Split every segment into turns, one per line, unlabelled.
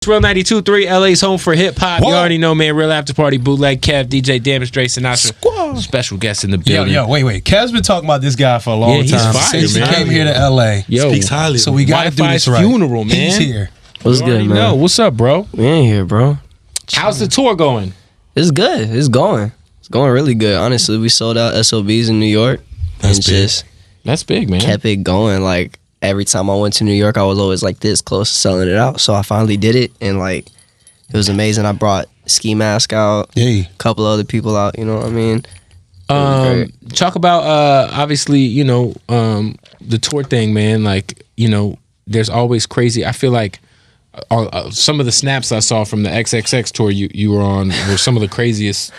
Real 92.3, LA's home for hip hop. You already know, man. Real After Party, Bootleg, Kev, DJ Damage, Dre, Sinatra. Special guest in the building.
Yo, wait. Kev's been talking about this guy for a long time.
Fire,
Since he
man.
came here to LA.
Yo,
speaks highly.
So we got to do this right.
Wifisfuneral, man.
He's here.
What's good, man?
No, what's up, bro?
We in here, bro.
How's the tour going?
It's good. It's going really good. Honestly, we sold out SOBs in New York.
That's big.
That's big, man.
Kept it going. Like, every time I went to New York, I was always like this close to selling it out. So I finally did it, and like, it was amazing. I brought Ski Mask out, a couple other people out. You know what I mean?
Talk about obviously, you know, the tour thing, man. Like, you know, there's always crazy. I feel like some of the snaps I saw from the XXX tour you were on were some of the craziest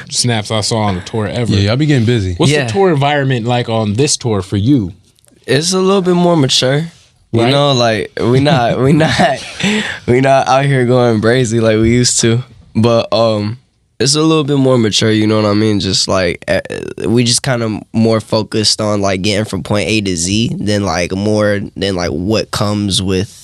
snaps I saw on the tour ever.
Yeah, y'all be getting busy.
What's the tour environment like on this tour for you?
It's a little bit more mature. You
Right.
know, like we not out here going crazy like we used to. But it's a little bit more mature, you know what I mean? Just like we just kind of more focused on like getting from point A to Z than like what comes with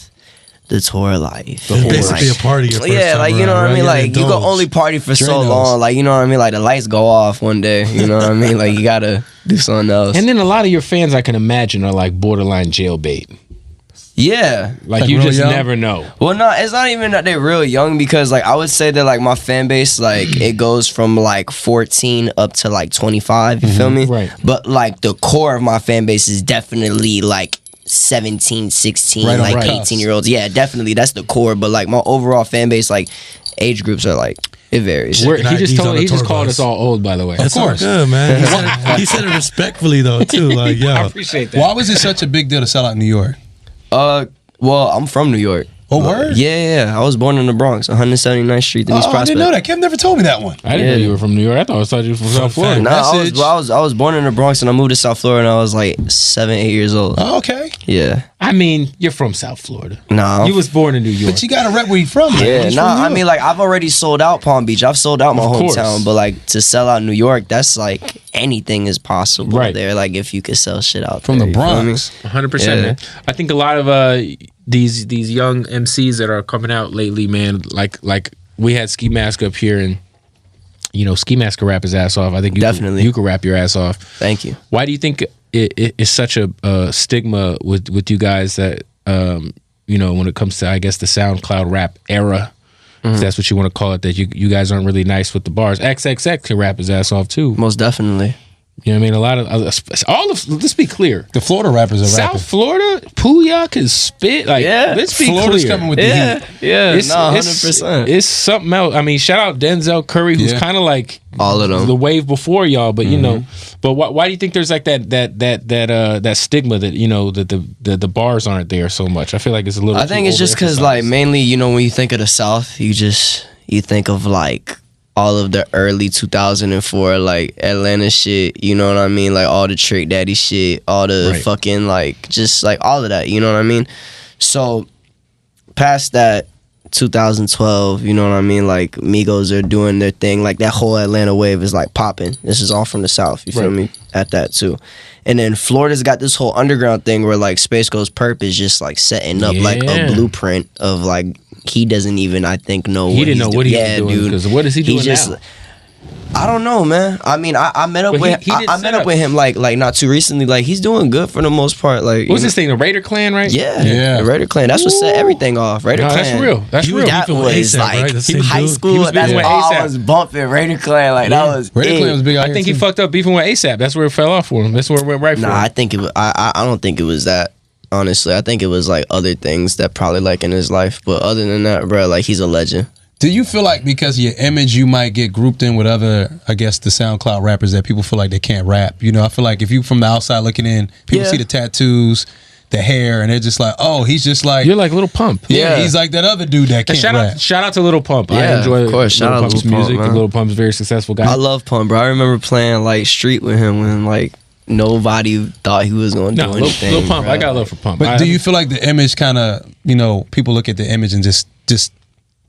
the tour life.
So basically a party. Your first
yeah,
time
like you know
around,
what I
right?
mean. Like you
indulge.
can only party for so
Drainos.
long. Like you know what I mean. Like the lights go off one day. You know what I mean. Like you gotta do something else.
And then a lot of your fans, I can imagine, are like borderline jailbait.
Yeah.
Like
Like
you
real
just
young?
never know.
Well, no, it's not even that they're real young because like I would say that like my fan base like it goes from like 14 up to like 25. You feel me?
Right.
But like the core of my fan base is definitely like 17, 16,
Right on
like
right.
18-year-olds. Yeah, definitely that's the core. But like my overall fan base, like age groups are like it varies.
He
IDs on the
just
tour
called
bus.
us all old, by the way.
That's
Of course.
all good, man. He said it respectfully though too. Like, yo,
I appreciate that.
Why was it such a big deal to sell out New York?
Well, I'm from New York.
Oh, word?
Yeah. I was born in the Bronx, 179th Street, in East
Oh, I
Prospect.
didn't know that. Kev never told me that one.
I didn't know you were from New York. I thought you were from South Florida.
fact.
No,
Message.
I was born in the Bronx and I moved to South Florida and I was like 7, 8 years old.
Oh, okay.
Yeah.
I mean, you're from South Florida.
No.
You was born in New York.
But you got to rep where you from. man.
Yeah,
He's
nah,
from New
I
York.
mean, like, I've already sold out Palm Beach. I've sold out my
Of course.
hometown, but, like, to sell out New York, that's, like, anything is possible
Right.
there. Like, if you could sell shit out
From
there,
the
you feel me?
Bronx.
100%,
Yeah.
man. I think a lot of these young MCs that are coming out lately, man, like we had Ski Mask up here, and you know, Ski Mask can rap his ass off. I think
Definitely.
you can rap your ass off.
Thank you.
Why do you think it is such a stigma with you guys that you know, when it comes to, I guess, the SoundCloud rap era, if that's what you want to call it, that you guys aren't really nice with the bars? XXX can rap his ass off too.
Most definitely.
You know what I mean? A lot of let's be clear.
The Florida rappers are
South
rapping.
Florida, Pooya can spit. Like,
Yeah.
let's be
Florida's
clear.
coming with the heat.
Yeah.
It's,
No,
it's-
100%.
It's something else. I mean, shout out Denzel Curry, who's
Yeah.
kind of like
All of them.
the wave before y'all. But you know, but why do you think there's like that stigma that, you know, that the bars aren't there so much? I feel like it's a little.
I think it's just because, like, mainly, you know, when you think of the South, you think of, like, all of the early 2004, like, Atlanta shit, you know what I mean? Like, all the Trick Daddy shit, all the
Right.
fucking, like, just, like, all of that, you know what I mean? So, past that, 2012, you know what I mean? Like, Migos are doing their thing. Like, that whole Atlanta wave is, like, popping. This is all from the South, you feel
Right.
me? At that, too. And then Florida's got this whole underground thing where, like, Space Ghost Perp is just, like, setting up, like,
Yeah.
a blueprint of, like, he doesn't even, I think, know
he
what
didn't
he's
know what he
doing.
was
Yeah,
doing.
dude.
Because what is he doing now?
I don't know, man. I mean, I met up
But
with
he did
I
set
met
up-
up with him like not too recently. Like, he's doing good for the most part. Like,
What's
you
this thing? The Raider Clan, right?
know- Yeah,
Yeah.
the Raider Clan. That's what set everything off. Raider
No,
Clan.
that's real. That's
He
real.
was
That
beefing with
was
A$AP,
like
right? The same
high
dude?
He
school.
was
That's
beefing with
all I
A$AP.
was bumping. Raider Clan. Like, that was
Raider
it.
Clan was big out
I
here,
think he
too.
fucked up beefing with ASAP. That's where it fell off for him. That's where it went right for
Nah, I
him.
think it. I don't think it was that. Honestly, I think it was like other things that probably like in his life. But other than that, bro, like, he's a legend.
Do you feel like because of your image, you might get grouped in with other, I guess, the SoundCloud rappers that people feel like they can't rap? You know, I feel like if you from the outside looking in, people
Yeah.
see the tattoos, the hair, and they're just like, oh, he's just like,
You're like Little Pump.
yeah,
Yeah.
he's like that other dude that can't rap.
Shout out to Little Pump. I
Yeah,
enjoy
of course. Shout
Little
out
Pump's
Lil Pump,
music.
man.
Little Pump's a very successful guy.
I love Pump, bro. I remember playing like street with him when like nobody thought he was gonna do anything.
Little Pump.
bro.
I got love for Pump.
But do you feel like the image kind of, you know, people look at the image and just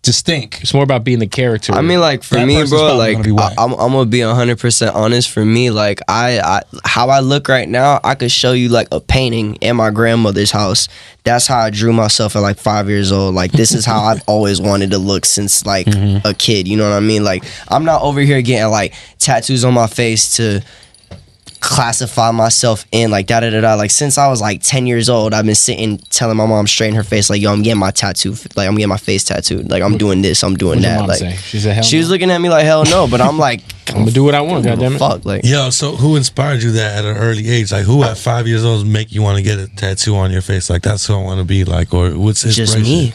distinct.
It's more about being the character.
I mean, like for
That
me,
person's
bro,
probably
like
gonna be whack.
I'm gonna be 100% honest. For me, like I how I look right now, I could show you like a painting in my grandmother's house. That's how I drew myself at like 5 years old. Like this is how I've always wanted to look since like a kid. You know what I mean? Like I'm not over here getting like tattoos on my face to classify myself in like da da da da. Like since I was like 10 years old, I've been sitting telling my mom straight in her face, like, yo, I'm getting my tattoo, like I'm getting my face tattooed, like I'm doing this, I'm doing
What'd your
that.
mom
Like
say? She said, hell
she was
no.
looking at me like hell no, but I'm like,
I'm gonna do what I want, goddammit.
fuck, like
Yo, so who inspired you that at an early age? Like, who at 5 years old make you want to get a tattoo on your face? Like, that's who I want to be like, or what's inspiration?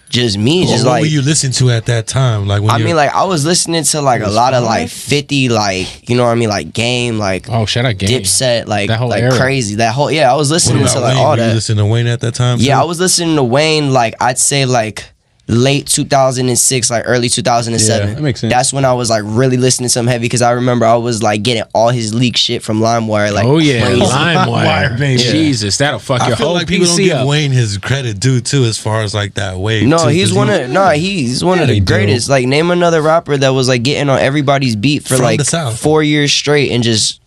just me,
Or
just
what
like
were you listening to at that time? Like, when
I
you're-
mean, like I was listening to like a lot of like 50, like, you know what I mean, like Game, like
Oh, shout out Game.
Dipset, like
That whole
like
era.
crazy, that whole I was
what
listening
about
to like
Wayne?
all
Were you
that.
listening to Wayne at that time?
Yeah,
too?
I was listening to Wayne, like I'd say like late 2006, like early 2007.
Yeah, that makes sense.
That's when I was like really listening to him heavy, because I remember I was like getting all his leak shit from LimeWire. Like,
Oh yeah,
crazy.
LimeWire,
baby.
Jesus, that'll fuck
I
your
feel
whole
like people don't
PC
give
up.
Wayne his credit due too, as far as like that wave.
No,
too,
he's
'cause
one
he-
of he's one of
they
the
do.
greatest. Like, name another rapper that was like getting on everybody's beat for
From
like
the South.
4 years straight and just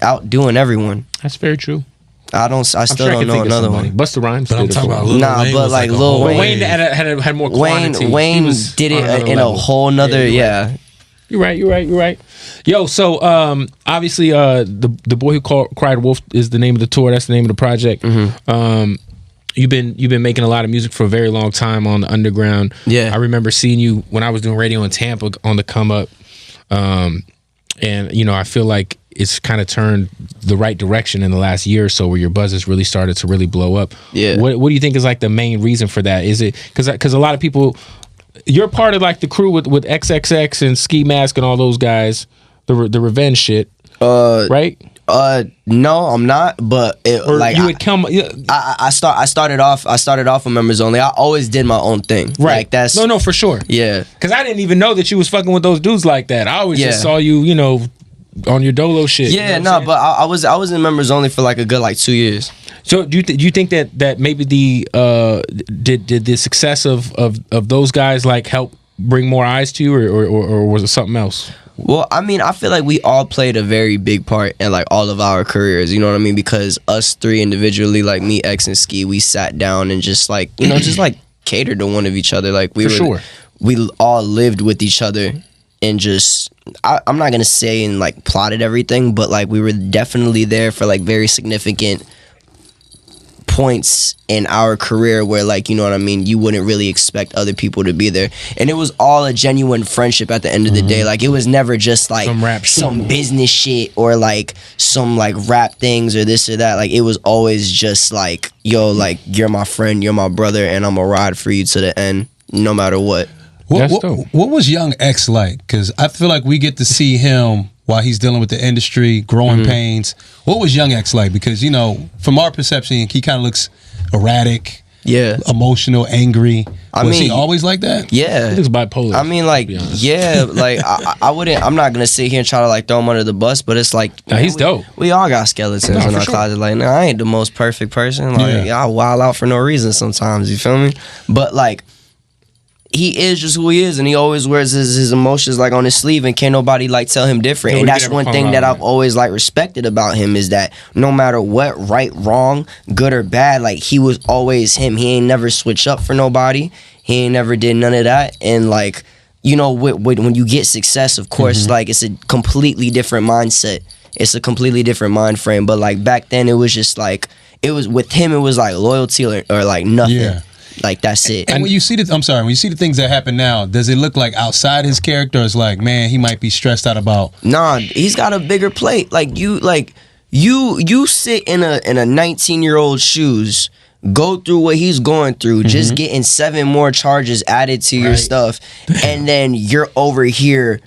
outdoing everyone.
That's very true.
I
I'm
still
sure I
don't
can
know
think of
another
somebody.
one.
Busta Rhymes.
But I'm
did it
talking
for
about
him.
Lil
Nah,
Wayne.
but
was
like
a
Lil
whole
But
Wayne-
Wayne had more quantity.
Wayne
He was
did
on
it
another
in a
level.
whole nother
Yeah, you're right.
yeah.
You're right. Yo, so obviously the boy who cried wolf is the name of the tour. That's the name of the project. You've been making a lot of music for a very long time on the underground.
Yeah.
I remember seeing you when I was doing radio in Tampa on the come up. And you know, I feel like it's kind of turned the right direction in the last year or so, where your buzz has really started to really blow up.
Yeah.
What do you think is like the main reason for that? Is it because a lot of people, you're part of like the crew with XXX and Ski Mask and all those guys, the revenge shit, right?
No, I'm not. But it,
Or
like
you would come, yeah,
I started off with members only. I always did my own thing.
right?
Like that's
no, for sure.
yeah.
Because I didn't even know that you was fucking with those dudes like that. I always just
Yeah.
saw you, you know, on your dolo shit. you know
Yeah,
what I'm
no,
saying?
but I was in members only for like a good like 2 years.
So do you think that maybe the did the success of those guys like help bring more eyes to you, or was it something else?
Well, I mean, I feel like we all played a very big part in like all of our careers. You know what I mean? Because us three individually, like me, X, and Ski, we sat down and just like, you know, just like catered to one of each other. Like we
For sure.
we all lived with each other and just I'm not gonna say and like plotted everything, but like we were definitely there for like very significant points in our career where, like, you know what I mean, you wouldn't really expect other people to be there, and it was all a genuine friendship at the end of the day. Like, it was never just like
Some rap shit.
some business shit or like some like rap things or this or that. Like, it was always just like, yo, like, you're my friend, you're my brother, and I'm gonna ride for you to the end no matter what.
That's dope.
What was Young X like? Because I feel like we get to see him while he's dealing with the industry, growing pains. What was Young X like? Because, you know, from our perception, he kind of looks erratic,
Yeah,
emotional, angry.
I
Was he
mean,
always like that?
yeah.
He looks bipolar.
I mean, like,
to be honest.
yeah, like I wouldn't. I'm not gonna sit here and try to like throw him under the bus, but it's like,
Nah, he's
we,
dope.
We all got skeletons
No,
in
for
our
sure.
closet. Like, nah, I ain't the most perfect person. Like, I wild out for no reason sometimes. You feel me? But like, he is just who he is, and he always wears his emotions like on his sleeve, and can't nobody like tell him different.
Yeah,
And
we
that's
never
one
come
thing
out
that
on
I've
it.
always like respected about him, is that no matter what, right, wrong, good or bad, like, he was always him. He ain't never switch up for nobody. He ain't never did none of that. And like, you know, when you get success, of course, like, it's a completely different mindset. It's a completely different mind frame. But like back then, it was just like, it was with him, it was like loyalty or like nothing.
Yeah.
Like, that's it.
And when you see when you see the things that happen now, does it look like outside his character? Or it's like, man, he might be stressed out about.
Nah, he's got a bigger plate. Like, you sit in a 19-year-old shoes, go through what he's going through, just getting 7 more charges added to your stuff, and then you're over here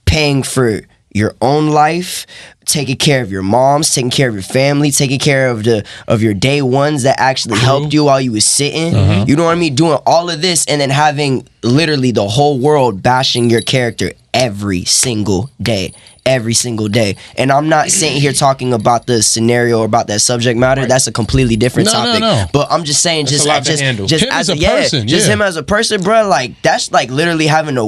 paying for your own life, taking care of your moms, taking care of your family, taking care of your day ones that actually helped you while you was sitting. You know what I mean? Doing all of this and then having literally the whole world bashing your character every single day. And I'm not sitting here talking about the scenario or about that subject matter. That's a completely different topic.
No.
But I'm just saying,
That's
just
him
as
as a person,
just
yeah.
him as a person, bro. Like that's like literally having the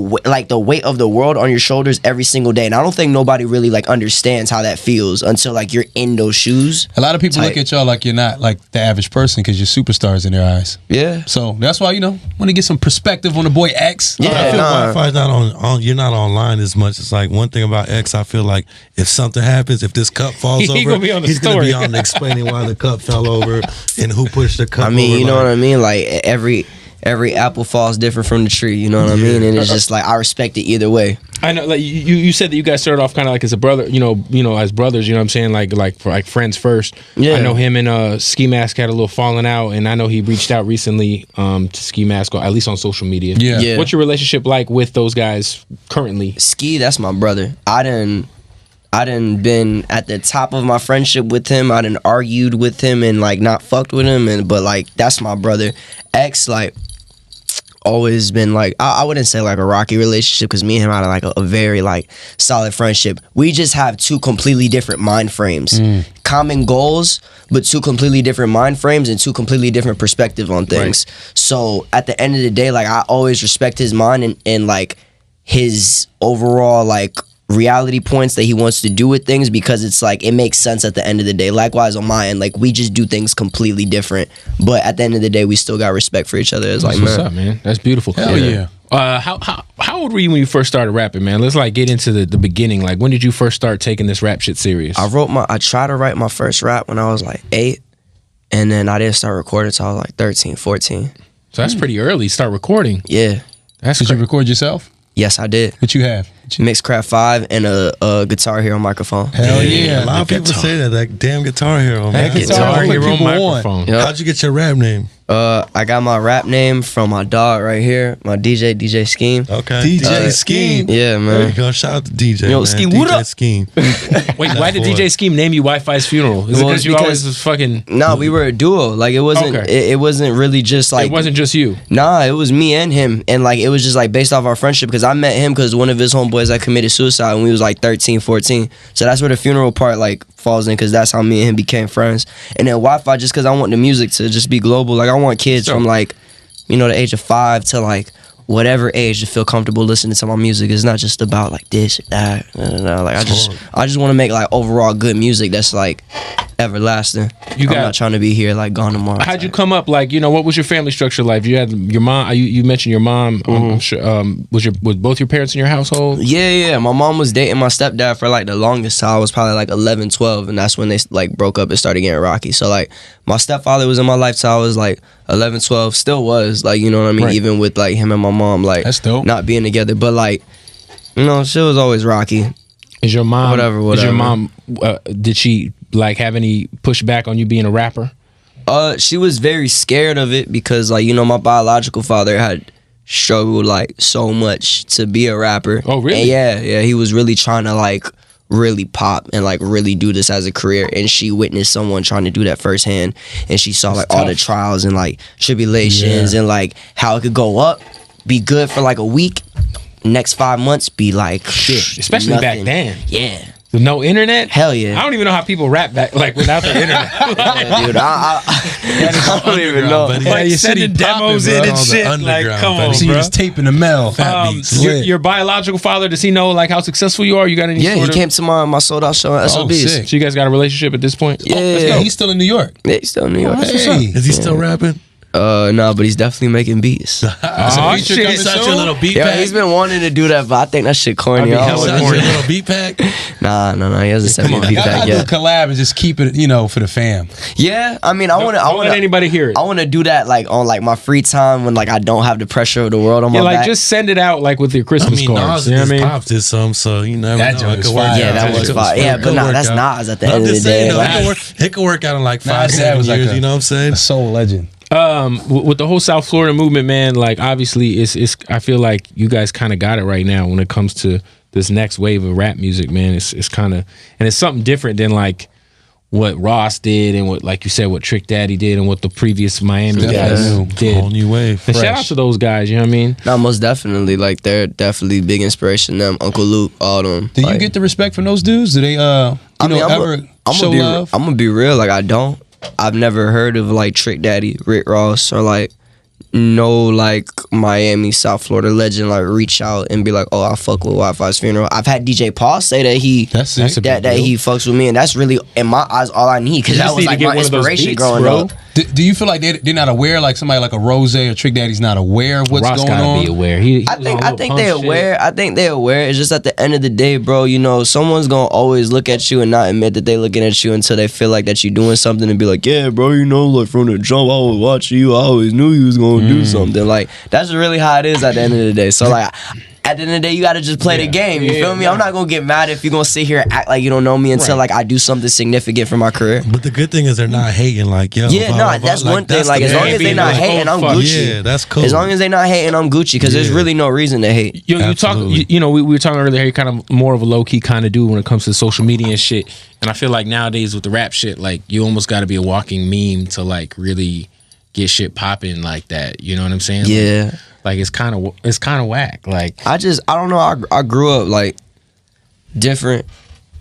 weight of the world on your shoulders every single day. And I don't think nobody really like understands how that feels until like you're in those shoes.
A lot of people look at y'all like you're not like the average person because you're superstars in their eyes.
Yeah.
So that's why, want to get some perspective on the boy X.
Yeah.
I feel Wi-Fi's not on. You're not online as much. It's like one thing about X. I feel like if something happens, if this cup falls over,
gonna be on the
he's
story.
gonna be on explaining why the cup fell over and who pushed the cup.
I mean,
over,
you know what I mean? Like every apple falls different from the tree. You know what I mean? And it's just like I respect it either way.
I know, like you said that you guys started off kind of like as a brother, as brothers. You know what I'm saying? Like friends first.
Yeah.
I know him and Ski Mask had a little falling out, and I know he reached out recently to Ski Mask, at least on social media.
Yeah.
What's your relationship like with those guys currently?
Ski, that's my brother. I done been at the top of my friendship with him. I done argued with him and like not fucked with him, but like that's my brother. X, like, always been like I wouldn't say like a rocky relationship because me and him had like a very like solid friendship. We just have two completely different mind frames, common goals, but two completely different mind frames and two completely different perspectives on things. So at the end of the day, like I always respect his mind and like his overall like reality points that he wants to do with things because it's like it makes sense at the end of the day. Likewise on my end, like we just do things completely different, but at the end of the day we still got respect for each other. It's like,
What's up, man? That's beautiful.
Hell yeah.
How old were you when you first started rapping, man? Let's like get into the beginning. Like when did you first start taking this rap shit serious?
I tried to write my first rap when I was like 8, and then I didn't start recording until I was like 13, 14.
So that's pretty early. Start recording.
Yeah.
Did you record yourself?
Yes, I did.
What you have?
Mixcraft 5 and a Guitar Hero microphone.
Hell yeah.
A lot of people say that damn Guitar Hero, man.
That Guitar
what
Hero
people want.
microphone.
Yep.
How'd you get your rap name?
I got my rap name from my dog right here, my DJ Scheme.
Okay.
DJ Scheme.
Yeah,
There
man.
you go. Shout out to DJ.
Yo,
man.
Scheme,
DJ
what up?
Scheme.
Wait, why did DJ Scheme name you Wi-Fi's funeral? Is it
Well,
because you
because-
always was fucking?
Nah, we were a duo. Like it wasn't.
Okay.
It wasn't really just like.
It wasn't just you.
Nah, it was me and him, and like it was just like based off our friendship because I met him because one of his homeboys that committed suicide when we was like 13, 14. So that's where the funeral part like falls in because that's how me and him became friends. And then Wi-Fi just because I want the music to just be global. Like I want kids from like, the age of 5 to like whatever age to feel comfortable listening to my music. It's not just about like this or that. Like I just want to make like overall good music that's like everlasting. I'm not trying to be here like gone tomorrow.
How'd you come up? Like, what was your family structure like? You had your mom. You mentioned your mom. I'm sure. Was both your parents in your household?
Yeah. My mom was dating my stepdad for like the longest time. I was probably like 11, 12, and that's when they like broke up and started getting rocky. So like my stepfather was in my life till I was like 11, 12. Still was like, you know what I mean?
Right.
Even with like him and my mom like
That's dope.
not being together, but like shit was always rocky.
Is your mom?
Whatever.
Is your mom? Did she like have any pushback on you being a rapper?
She was very scared of it because like my biological father had struggled like so much to be a rapper.
Oh, really?
And yeah, he was really trying to like really pop and like really do this as a career, and she witnessed someone trying to do that firsthand, and she saw like all the trials and like tribulations and like how it could go up, be good for like a week, next 5 months be like shit,
Especially back
nothing.
then.
Yeah.
With no internet?
Hell yeah.
I don't even know how people rap back like without the internet.
Yeah, dude, I don't even know.
Buddy.
Like
your
sending
city popping,
demos
bro.
in and
All the
shit. Like,
underground,
come
buddy.
on,
So you
bro.
was taping the mail. Fat beats. Lit.
Your biological father, does he know like how successful you are? You got any
Yeah,
sort
he
of...
came to my sold out show at SOBs.
sick.
So you guys got a relationship at this point?
Yeah,
Yeah, he's still in New York.
Yeah, he's still in New York.
Hey.
Is he still rapping?
No, but he's definitely making beats.
Oh,
feature
shit.
coming
Such
soon?
a little beat
Yeah,
pack.
he's been wanting to do that, but I think that shit corny.
I mean,
I
hell
don't
of
Such
know.
a little beat pack.
Nah, he hasn't sent me a beat
Y'all
back
gotta do a
yet.
collab and just keep it, for the fam.
Yeah, I mean, I
Don't let
want
anybody hear it.
I want to do that like on like my free time when like I don't have the pressure of the world on my
Yeah, like
back.
just send it out like with your
I
Christmas
mean,
cards.
Nas
You know what I
just
mean?
popped did some, so you never
That
know.
joint
It
is
could work
fire.
out.
yeah, that
It
was
could
fire. Yeah, but
work
nah, that's
out.
Nas at the
But I'm
end of the
just
day.
saying, though,
Like,
it could work out in like
Nas
5-7
was like
years.
a-
You know what I'm saying?
A soul legend.
With the whole South Florida movement, man, like obviously it's I feel like you guys kind of got it right now when it comes to this next wave of rap music, man. It's kind of, and it's something different than like what Ross did and what, like you said, what Trick Daddy did and what the previous Miami guys did.
Whole new wave.
And shout out to those guys, you know what I mean?
No, most definitely. Like, they're definitely big inspiration. Them, Uncle Luke, all them.
Do you
like,
get the respect from those dudes? Do they ever show love?
I'm gonna be real. Like, I don't. I've never heard of like Trick Daddy, Rick Ross, or like no like Miami, South Florida legend like reach out and be like, oh, I fuck with Wifisfuneral. I've had DJ Paul say that he
That's
that he fucks with me, and that's really in my eyes all I need, because that was like my inspiration growing up.
Do you feel like they're not aware, like somebody like a Rose or Trick Daddy's not aware of what's
Ross
going
gotta
on?
be aware.
I think they're aware. I think they're aware. It's just at the end of the day, bro, you know, someone's gonna always look at you and not admit that they looking at you until they feel like that you're doing something and be like, yeah, bro, you know, like from the jump, I was watching you. I always knew you was gonna do something. Like, that's really how it is at the end of the day. So like, at the end of the day, you gotta just play the game. You feel me? I'm not gonna get mad if you're gonna sit here and act like you don't know me until like I do something significant for my career.
But the good thing is they're not hating. Like, yo,
yeah, no, that's one thing. Like, as long as they not hating, I'm Gucci.
Yeah, that's cool.
As long as they not hating, I'm Gucci, because there's really no reason to hate.
Yo, you talk. You know, we were talking earlier. You're kind of more of a low key kind of dude when it comes to social media and shit. And I feel like nowadays with the rap shit, like you almost got to be a walking meme to like really get shit popping like that. You know what I'm saying?
Yeah.
Like it's kind of whack. Like
I don't know. I grew up like different.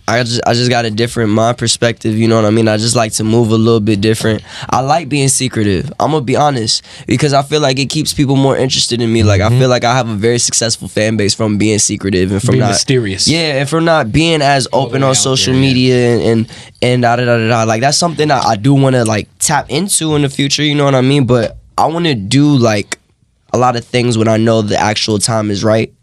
I just got a different mind perspective, you know what I mean? I just like to move a little bit different. I like being secretive. I'm gonna be honest, because I feel like it keeps people more interested in me. Like, I feel like I have a very successful fan base from being secretive and from
being
not
mysterious.
Yeah, and from not being as open on social media and da da da da da. Like, that's something I do want to like tap into in the future, you know what I mean? But I want to do like a lot of things when I know the actual time is right.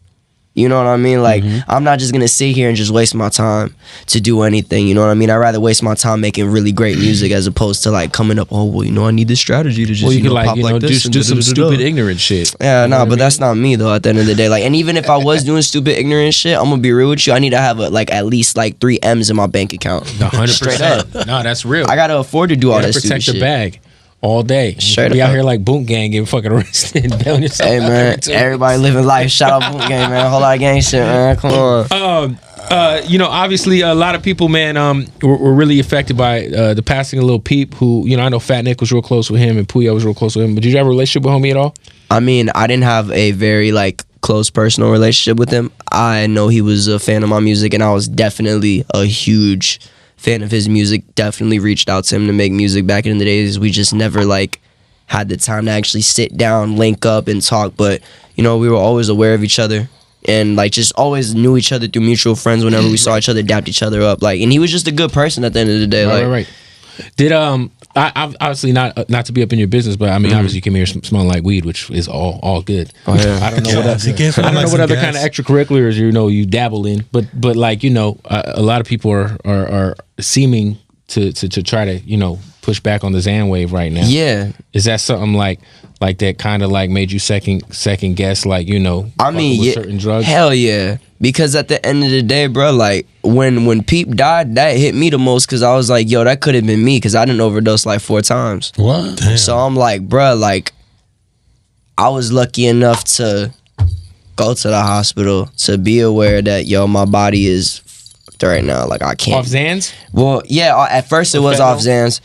You know what I mean? Like, I'm not just going to sit here and just waste my time to do anything. You know what I mean? I'd rather waste my time making really great music as opposed to, like, coming up, oh, well, you know, I need this strategy to just,
well, you could
pop
like, you know,
like this.
do some stupid ignorant shit.
Yeah, nah, but that's not me, though, at the end of the day. Like, and even if I was doing stupid ignorant shit, I'm going to be real with you. I need to have, like, at least, like, 3 M's in my bank account.
100%.
Straight up.
No, that's real.
I got to afford to do all that stupid
protect
shit.
the bag all day.
Straight
be
up.
out here like Boom Gang getting fucking arrested and bailing yourself.
Hey, man, everybody living life. Shout out Boom Gang, man. Whole lot of gang shit, man. Come on.
You know, obviously a lot of people, man, were really affected by the passing of Lil Peep, who, you know, I know Fat Nick was real close with him and Puya was real close with him, but did you have a relationship with homie at all?
I mean, I didn't have a very, like, close personal relationship with him. I know he was a fan of my music, and I was definitely a huge fan of his music. Definitely reached out to him to make music back in the days. We just never, like, had the time to actually sit down, link up, and talk. But, you know, we were always aware of each other. And, like, just always knew each other through mutual friends whenever we saw each other, dapped each other up. Like, and he was just a good person at the end of the day.
Right. Did I obviously not to be up in your business, but I mean obviously you came here smelling like weed, which is all good.
Oh, yeah.
I don't know what other kind of extracurriculars you dabble in, but like, you know, a lot of people are seeming to try to, you know, push back on the Xan wave right now.
Yeah.
Is that something like that kind of like made you second guess, like, you know,
I mean,
with
yeah,
certain drugs?
Hell yeah. Because at the end of the day, bro, like, when Peep died, that hit me the most, because I was like, yo, that could have been me, because I didn't overdose like 4 times.
What?
Damn.
So I'm like, bro, like, I was lucky enough to go to the hospital to be aware that, yo, my body is fucked right now. Like, I can't.
Off Xans?
Well, yeah, at first it was off Xans.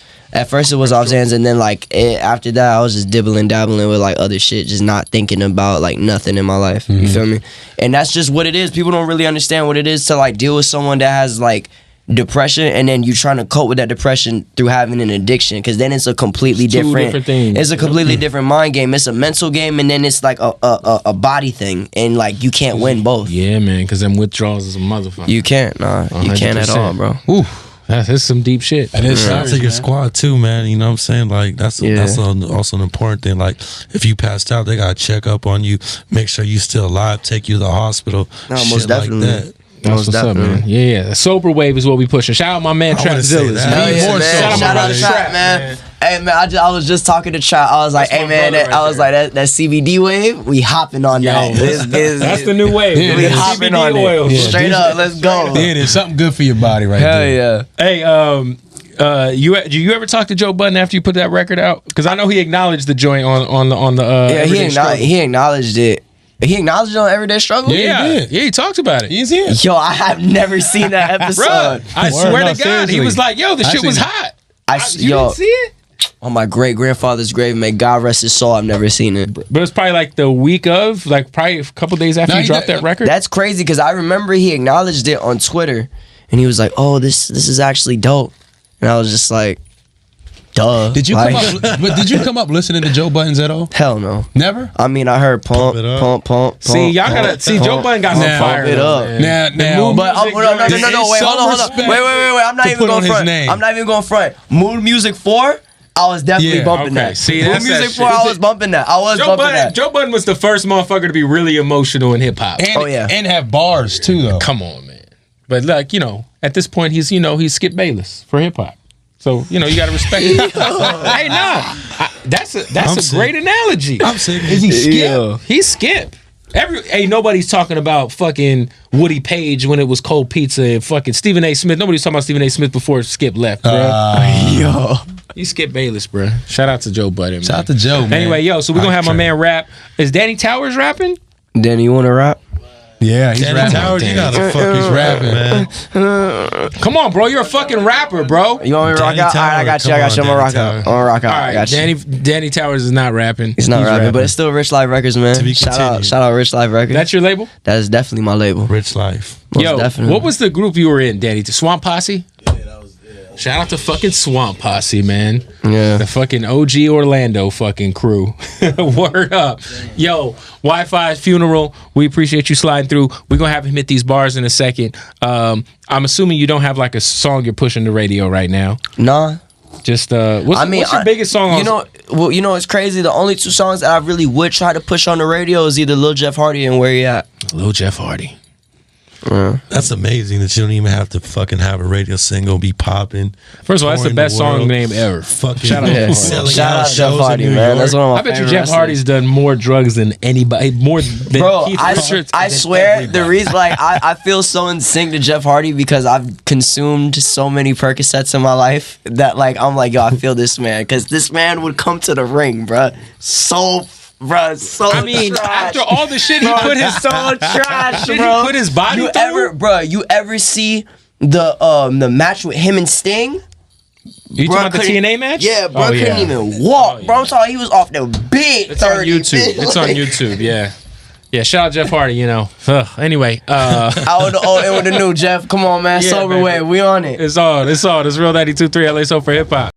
And then, like, after that, I was just dabbling with, like, other shit, just not thinking about, like, nothing in my life. You feel me? And that's just what it is. People don't really understand what it is to, like, deal with someone that has, like, depression, and then you trying to cope with that depression through having an addiction, because then it's a completely different
things.
It's a completely different mind game. It's a mental game, and then it's like a body thing, and like you can't win both.
Yeah, man, because them withdrawals is a motherfucker.
You can't, you can't at all, bro.
Ooh, that's some deep shit.
And it's
Shout out to your squad too, man. You know what I'm saying? Like that's also an important thing. Like if you passed out, they gotta check up on you, make sure you still alive, take you to the hospital.
No,
shit
most definitely.
Like that.
That's what's up, man. Yeah. Sober wave is what we pushing. Shout out my man Trap Zillas.
Hell yeah,
More
man.
so,
Shout out
man.
to Trap, man. Hey man, I was just talking to Trap. I was like, hey man, that CBD wave, we hopping on that.
That's the new wave.
Yeah,
We
yeah.
hopping
CBD
on
oils.
it. Straight up, let's go.
Yeah, there's something good for your body right
Hell
there.
yeah.
Hey, do you ever talk to Joe Budden after you put that record out? Because I know he acknowledged the joint on the
Yeah, he acknowledged it. He acknowledged it on Everyday Struggle?
Yeah, he talked about it.
He's here.
Yo, I have never seen that episode.
Bruh, I swear to God, he was like, yo, the shit was hot. You didn't see it?
On my great-grandfather's grave, may God rest his soul, I've never seen it.
But it was probably like the week of, like probably a couple days after he dropped that record.
That's crazy because I remember he acknowledged it on Twitter and he was like, oh, this is actually dope. And I was just like, duh.
Did you come up listening to Joe Buttons at all?
Hell no.
Never?
I mean, I heard pump.
See, y'all gotta see Joe Budden got some fire.
Pump it up.
Now,
but no, wait, hold on. Wait. I'm not even going front. Mood Music 4, I was definitely bumping that.
See,
Mood Music 4, I was bumping that.
Joe Budden was the first motherfucker to be really emotional in hip hop.
And have bars too, though.
Come on, man. But like, at this point, he's Skip Bayless for hip hop. So, you got to respect it. Hey, that's a great analogy.
I'm sick.
Is he Skip?
Yeah.
He's Skip. Nobody's talking about fucking Woody Page when it was Cold Pizza and fucking Stephen A. Smith. Nobody's talking about Stephen A. Smith before Skip left, bro.
Yo.
He's Skip Bayless, bro. Shout out to Joe Budden.
Shout out to Joe, man.
Anyway, so we're going to have my man rap. Is Danny Towers rapping?
Danny, you want to rap?
Yeah, he's
Danny
rapping.
Towers, you gotta fucking
rapping,
man.
Come on, bro. You're a fucking rapper, bro.
You want me to rock out? All right, I got you. I'm gonna rock out. I'm gonna rock out.
All right, Danny Towers is not rapping.
He's not rapping, but it's still Rich Life Records, man. Shout out Rich Life Records.
That's your label?
That is definitely my label.
Rich Life.
Yo, what was the group you were in, Danny? The Swamp Posse? Shout out to fucking Swamp Posse, man.
Yeah.
The fucking OG Orlando fucking crew. Word up. Yo, Wifisfuneral, we appreciate you sliding through. We're going to have him hit these bars in a second. I'm assuming you don't have like a song you're pushing the radio right now.
Nah.
Just, what's your biggest song on?
It's crazy. The only two songs that I really would try to push on the radio is either Lil Jeff Hardy and Where You At.
Lil Jeff Hardy.
That's amazing that you don't even have to fucking have a radio single be popping.
First of all, that's the best song name ever.
Fucking
shout out
Jeff Hardy, man. That's one of my
I bet you
favorite
Jeff
wrestlers.
Hardy's done more drugs than anybody, more than
Bro,
Keith
I
Richards than
swear
everybody.
the reason I feel so in sync to Jeff Hardy because I've consumed so many Percocets in my life that I'm like, yo, I feel this man because this man would come to the ring, bro.
I mean,
trash.
after all the shit he put his
so trash,
shit
bro.
he put his body through.
You ever see the match with him and Sting?
You talking about the TNA match?
Yeah, bro, couldn't even walk, bro. I'm talking, he was off the big.
It's on YouTube. It's on YouTube. Yeah. Yeah, shout out Jeff Hardy, Anyway.
Out with the old and with the new, Jeff. Come on, man.
Yeah,
Sober
baby.
way. We on it.
It's on. It's Real 92.3 LA Soul for Hip Hop.